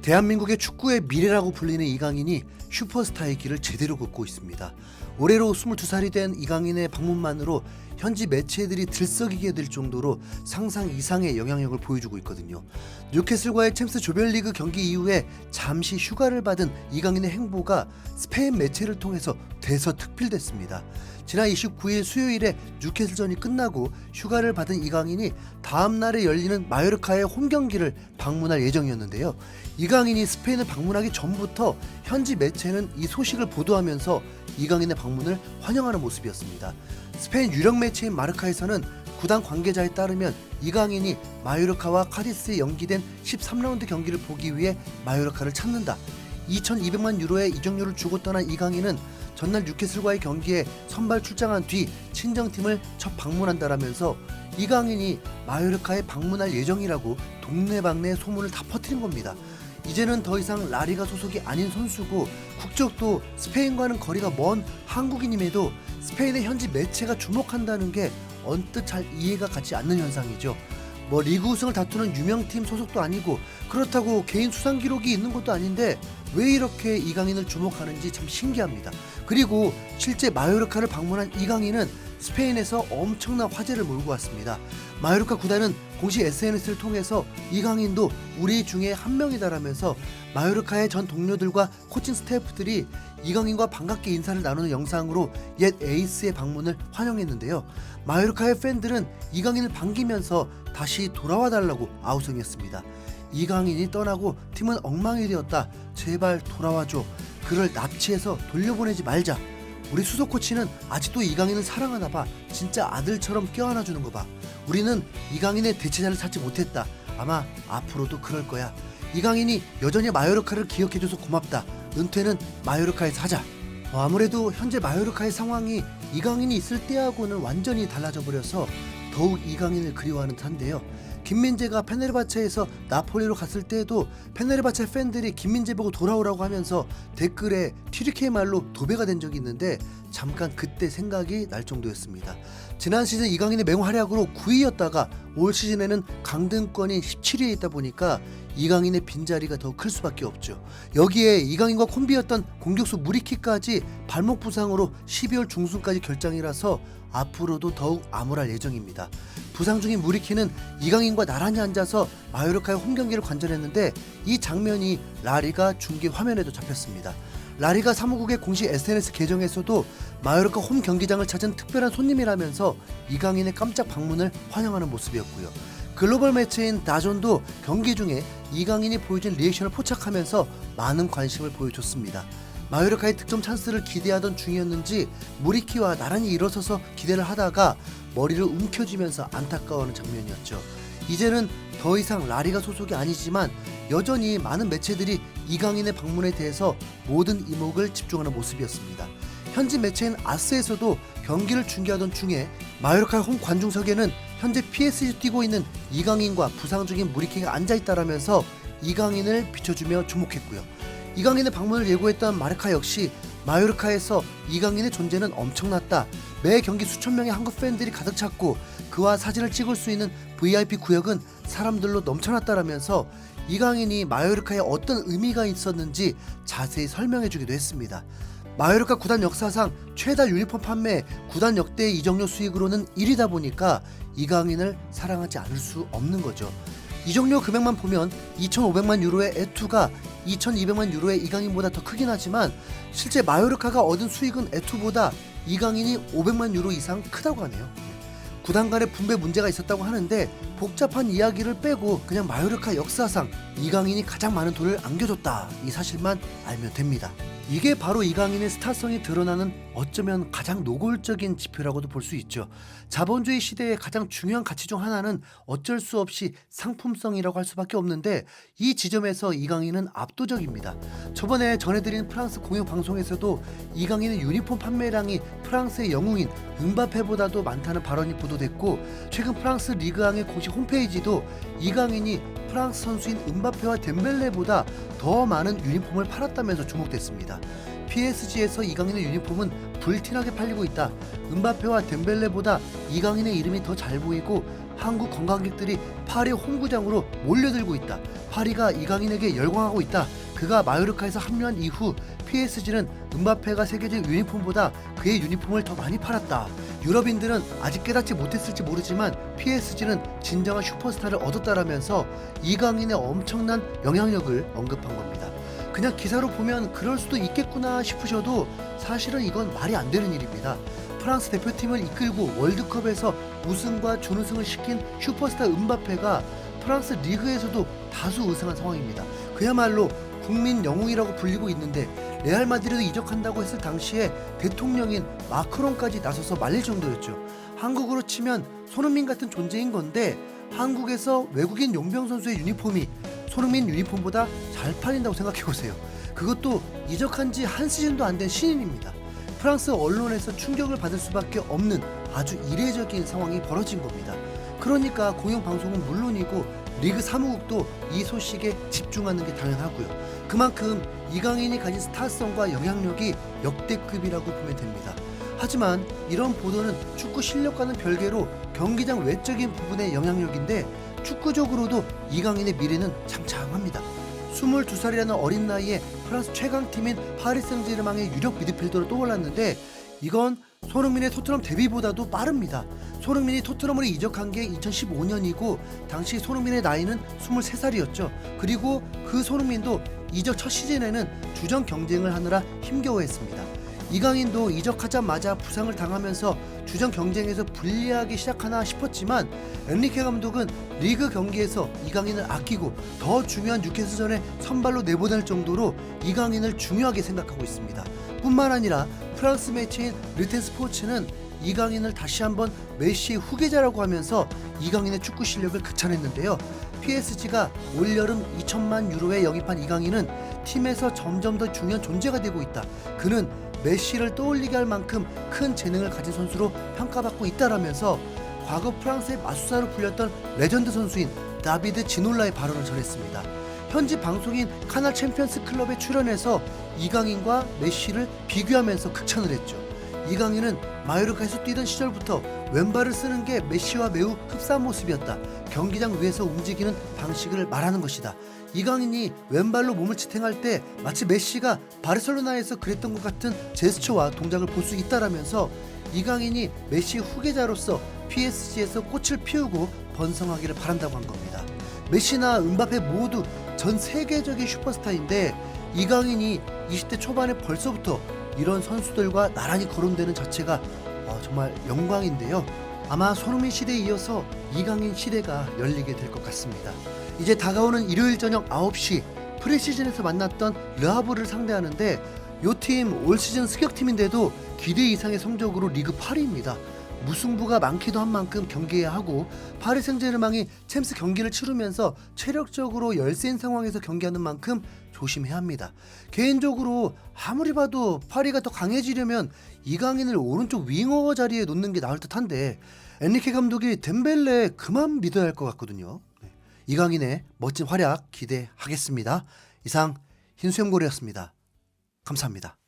대한민국의 축구의 미래라고 불리는 이강인이 슈퍼스타의 길을 제대로 걷고 있습니다. 올해로 22살이 된 이강인의 방문만으로 현지 매체들이 들썩이게 될 정도로 상상 이상의 영향력을 보여주고 있거든요. 뉴캐슬과의 챔스 조별리그 경기 이후에 잠시 휴가를 받은 이강인의 행보가 스페인 매체를 통해서 대서특필됐습니다. 지난 29일 수요일에 뉴캐슬전이 끝나고 휴가를 받은 이강인이 다음날에 열리는 마요르카의 홈경기를 방문할 예정이었는데요. 이강인이 스페인을 방문하기 전부터 현지 매체는 이 소식을 보도하면서 이강인의 방문을 환영하는 모습이었습니다. 스페인 유력 매체인 마르카에서는 구단 관계자에 따르면 이강인이 마요르카와 카디스에 연기된 13라운드 경기를 보기 위해 마요르카를 찾는다. 2,200만 유로의 이적료를 주고 떠난 이강인은 전날 뉴캐슬과의 경기에 선발 출장한 뒤 친정팀을 첫 방문한다라면서 이강인이 마요르카에 방문할 예정이라고 동네방네 소문을 다 퍼뜨린 겁니다. 이제는 더 이상 라리가 소속이 아닌 선수고 국적도 스페인과는 거리가 먼 한국인임에도 스페인의 현지 매체가 주목한다는 게 언뜻 잘 이해가 가지 않는 현상이죠. 리그 우승을 다투는 유명팀 소속도 아니고 그렇다고 개인 수상 기록이 있는 것도 아닌데 왜 이렇게 이강인을 주목하는지 참 신기합니다. 그리고 실제 마요르카를 방문한 이강인은 스페인에서 엄청난 화제를 몰고 왔습니다. 마요르카 구단은 공식 SNS를 통해서 이강인도 우리 중에 한 명이다라면서 마요르카의 전 동료들과 코칭 스태프들이 이강인과 반갑게 인사를 나누는 영상으로 옛 에이스의 방문을 환영했는데요. 마요르카의 팬들은 이강인을 반기면서 다시 돌아와달라고 아우성했습니다. 이강인이 떠나고 팀은 엉망이 되었다. 제발 돌아와줘. 그를 납치해서 돌려보내지 말자. 우리 수석 코치는 아직도 이강인을 사랑하나봐. 진짜 아들처럼 껴안아주는 거 봐. 우리는 이강인의 대체자를 찾지 못했다. 아마 앞으로도 그럴 거야. 이강인이 여전히 마요르카를 기억해줘서 고맙다. 은퇴는 마요르카에서 하자. 아무래도 현재 마요르카의 상황이 이강인이 있을 때하고는 완전히 달라져 버려서 더욱 이강인을 그리워하는 듯한데요. 김민재가 페네르바체에서 나폴리로 갔을 때에도 페네르바체 팬들이 김민재 보고 돌아오라고 하면서 댓글에 튀르키예 말로 도배가 된 적이 있는데 잠깐 그때 생각이 날 정도였습니다. 지난 시즌 이강인의 맹활약으로 9위였다가 올 시즌에는 강등권인 17위에 있다 보니까 이강인의 빈자리가 더 클 수밖에 없죠. 여기에 이강인과 콤비였던 공격수 무리키까지 발목 부상으로 12월 중순까지 결장이라서 앞으로도 더욱 암울할 예정입니다. 부상 중인 무리키는 이강인과 나란히 앉아서 마요르카의 홈경기를 관전했는데 이 장면이 라리가 중계 화면에도 잡혔습니다. 라리가 사무국의 공식 SNS 계정에서도 마요르카 홈 경기장을 찾은 특별한 손님이라면서 이강인의 깜짝 방문을 환영하는 모습이었고요. 글로벌 매체인 다존도 경기 중에 이강인이 보여준 리액션을 포착하면서 많은 관심을 보여줬습니다. 마요르카의 득점 찬스를 기대하던 중이었는지 무리키와 나란히 일어서서 기대를 하다가 머리를 움켜쥐면서 안타까워하는 장면이었죠. 이제는 더 이상 라리가 소속이 아니지만 여전히 많은 매체들이 이강인의 방문에 대해서 모든 이목을 집중하는 모습이었습니다. 현지 매체인 아스에서도 경기를 중계하던 중에 마요르카 홈 관중석에는 현재 PSG에 뛰고 있는 이강인과 부상 중인 무리키가 앉아있다라면서 이강인을 비춰주며 주목했고요. 이강인의 방문을 예고했던 마르카 역시 마요르카에서 이강인의 존재는 엄청났다. 매 경기 수천 명의 한국 팬들이 가득 찼고 그와 사진을 찍을 수 있는 VIP 구역은 사람들로 넘쳐났다라면서 이강인이 마요르카에 어떤 의미가 있었는지 자세히 설명해주기도 했습니다. 마요르카 구단 역사상 최다 유니폼 판매 구단 역대 이적료 수익으로는 1위다 보니까 이강인을 사랑하지 않을 수 없는 거죠. 이적료 금액만 보면 2,500만 유로의 에투가 2,200만 유로의 이강인보다 더 크긴 하지만 실제 마요르카가 얻은 수익은 에투보다 이강인이 500만 유로 이상 크다고 하네요. 구단 간의 분배 문제가 있었다고 하는데 복잡한 이야기를 빼고 그냥 마요르카 역사상 이강인이 가장 많은 돈을 안겨줬다. 이 사실만 알면 됩니다. 이게 바로 이강인의 스타성이 드러나는 어쩌면 가장 노골적인 지표라고도 볼 수 있죠. 자본주의 시대의 가장 중요한 가치 중 하나는 어쩔 수 없이 상품성이라고 할 수밖에 없는데 이 지점에서 이강인은 압도적입니다. 저번에 전해드린 프랑스 공영방송에서도 이강인의 유니폼 판매량이 프랑스의 영웅인 음바페보다도 많다는 발언이 보도됐고 최근 프랑스 리그앙의 공식 홈페이지도 이강인이 프랑스 선수인 음바페와 덴벨레보다 더 많은 유니폼을 팔았다면서 주목됐습니다. PSG에서 이강인의 유니폼은 불티나게 팔리고 있다. 음바페와 덴벨레보다 이강인의 이름이 더 잘 보이고 한국 관광객들이 파리 홈구장으로 몰려들고 있다. 파리가 이강인에게 열광하고 있다. 그가 마요르카에서 합류한 이후 PSG는 음바페가 새겨진 유니폼보다 그의 유니폼을 더 많이 팔았다. 유럽인들은 아직 깨닫지 못했을지 모르지만 PSG는 진정한 슈퍼스타를 얻었다라면서 이강인의 엄청난 영향력을 언급한 겁니다. 그냥 기사로 보면 그럴 수도 있겠구나 싶으셔도 사실은 이건 말이 안 되는 일입니다. 프랑스 대표팀을 이끌고 월드컵에서 우승과 준우승을 시킨 슈퍼스타 음바페가 프랑스 리그에서도 다수 우승한 상황입니다. 그야말로 국민 영웅이라고 불리고 있는데 레알 마드리드 이적한다고 했을 당시에 대통령인 마크롱까지 나서서 말릴 정도였죠. 한국으로 치면 손흥민 같은 존재인 건데 한국에서 외국인 용병 선수의 유니폼이 손흥민 유니폼보다 잘 팔린다고 생각해보세요. 그것도 이적한 지 한 시즌도 안 된 신인입니다. 프랑스 언론에서 충격을 받을 수밖에 없는 아주 이례적인 상황이 벌어진 겁니다. 그러니까 공영방송은 물론이고 리그 사무국도 이 소식에 집중하는 게 당연하고요. 그만큼 이강인이 가진 스타성과 영향력이 역대급이라고 보면 됩니다. 하지만 이런 보도는 축구 실력과는 별개로 경기장 외적인 부분의 영향력인데 축구적으로도 이강인의 미래는 창창합니다. 22살이라는 어린 나이에 프랑스 최강팀인 파리 생제르맹의 유력 미드필더로 떠올랐는데 이건 손흥민의 토트넘 데뷔보다도 빠릅니다. 손흥민이 토트넘으로 이적한 게 2015년이고 당시 손흥민의 나이는 23살이었죠. 그리고 그 손흥민도 이적 첫 시즌에는 주전 경쟁을 하느라 힘겨워했습니다. 이강인도 이적하자마자 부상을 당하면서 주전 경쟁에서 불리하기 시작하나 싶었지만 엔리케 감독은 리그 경기에서 이강인을 아끼고 더 중요한 뉴캐슬전에 선발로 내보낼 정도로 이강인을 중요하게 생각하고 있습니다. 뿐만 아니라 프랑스 매체인 르텐 스포츠는 이강인을 다시 한번 메시의 후계자라고 하면서 이강인의 축구 실력을 극찬했는데요. PSG가 올여름 2천만 유로에 영입한 이강인은 팀에서 점점 더 중요한 존재가 되고 있다. 그는 메시를 떠올리게 할 만큼 큰 재능을 가진 선수로 평가받고 있다라면서 과거 프랑스의 마수사로 불렸던 레전드 선수인 다비드 지놀라의 발언을 전했습니다. 현지 방송인 카날 챔피언스 클럽에 출연해서 이강인과 메시를 비교하면서 극찬을 했죠. 이강인은 마요르카에서 뛰던 시절부터 왼발을 쓰는 게 메시와 매우 흡사한 모습이었다. 경기장 위에서 움직이는 방식을 말하는 것이다. 이강인이 왼발로 몸을 지탱할 때 마치 메시가 바르셀로나에서 그랬던 것 같은 제스처와 동작을 볼 수 있다라면서 이강인이 메시의 후계자로서 PSG에서 꽃을 피우고 번성하기를 바란다고 한 겁니다. 메시나 음바페 모두 전 세계적인 슈퍼스타인데 이강인이 20대 초반에 벌써부터 이런 선수들과 나란히 거론되는 자체가 정말 영광인데요. 아마 손흥민 시대에 이어서 이강인 시대가 열리게 될 것 같습니다. 이제 다가오는 일요일 저녁 9시 프리시즌에서 만났던 르하브를 상대하는데 이 팀 올 시즌 습격팀인데도 기대 이상의 성적으로 리그 8위입니다. 무승부가 많기도 한 만큼 경기해야 하고 파리 생제르맹이 챔스 경기를 치르면서 체력적으로 열세인 상황에서 경기하는 만큼 조심해야 합니다. 개인적으로 아무리 봐도 파리가 더 강해지려면 이강인을 오른쪽 윙어 자리에 놓는 게 나을 듯한데 엔리케 감독이 덴벨레 그만 믿어야 할 것 같거든요. 이강인의 멋진 활약 기대하겠습니다. 이상 흰수염고래였습니다. 감사합니다.